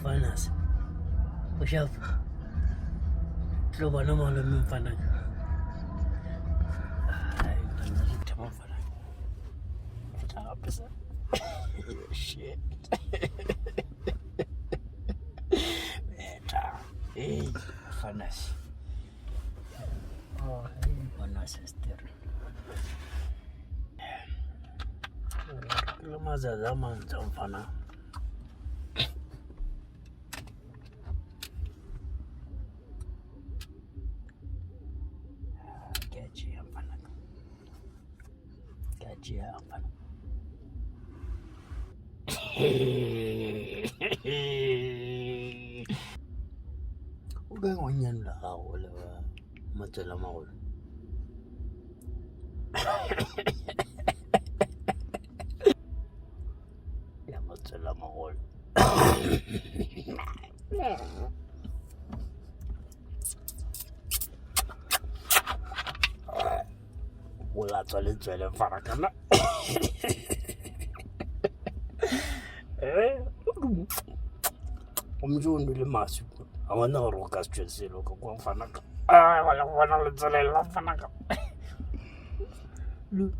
Fanas. Ushaf. Tloba noma lo mfana. Ay, tama fana. Tama pesa. Shit. Beta. Hey, Fanas. Oh, hey, Fanas sister. Lama za zaman zamfana. Gajiya amfana. Uga ngonyan la wala matala mawul. Ya matala mawul. Wala tswele farakana. Umjundo le masu. Awana ro ka tsweselo ka kwa fanaka. Wala wana le tswele la fanaka. Lu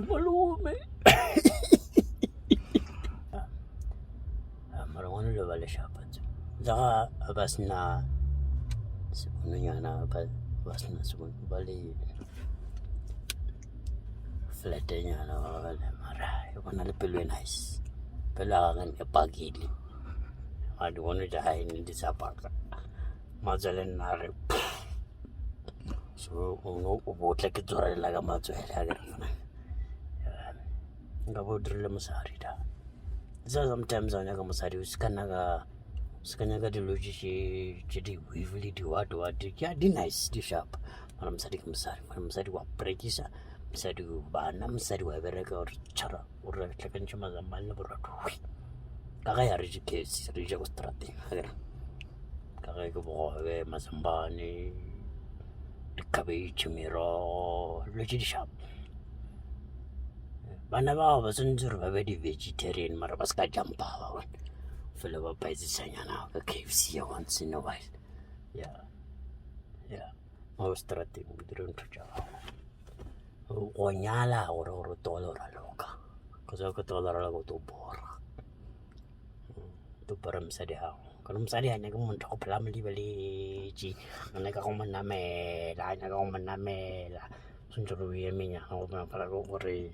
malume. Mara wana le wala shapat. Zaga abasna sebenarnya basna sebun bali flatenya na wala mara wana le pelu nice. Pelangan pagili. Adu wana jahay ni disapaka. Majalan nare. So uno ubotle ke tsora laga matswele aga rana. Ngabo drille masari da. Sometimes anya ga masari uskanaga di logishi jadi wivli di wadu ya di nice di sharp. Malam masari wa prekisa. Masari bana masari wa bereka or chara or lekan cuma zaman na beradu. Kakak hari jikes rija kostrate agar kakak ko bohe masambani dikabe chimiro logi di shop. Bana ba basunjur ba di vegetarian marabas ka jampa ba. Fela ba paisi sanyana ka KFC once in a while. Yeah. Mau strate bidron tuja. Onyala oro dollar loka. Kaza ko dollar lago to bora. Tu param sadia. Kalau sadia nya ko mun to pala mali bali ji. Ana ka ko maname la. Sunjuru yeminya ko na para ko re.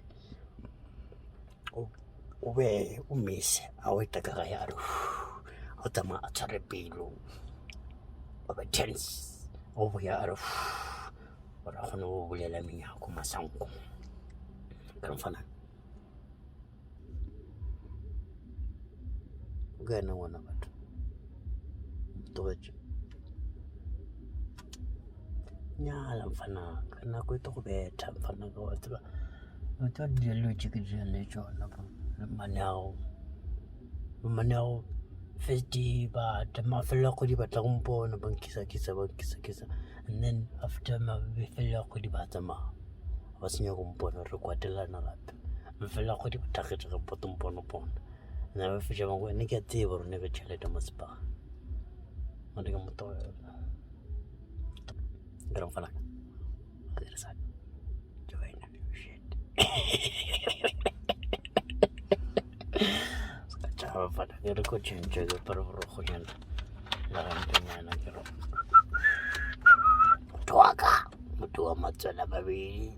Ube umis awita ka yaru. Otama atare pilo. Aba tense. Obo yaru. Ora kono bulela minya ko masangko. Kan fana. Gana wana batu toje nyala mfana kana ko to beta mfana ko watla to de logic je le chona manao festi ba de mafela ko di batla kompona bankisa and then after mafela ko di batama wasinya kompona re kwatela na gape mafela ko di bataketse ga potompono pona na ba fija mo ne ke tsebo re ne be tšhelete mo spa mo di mo to gran fala ke sa join shit ska cha fala ke ko chenche ke par ro ko jan la ran na ke ro toaka mo to ma tsala ba bi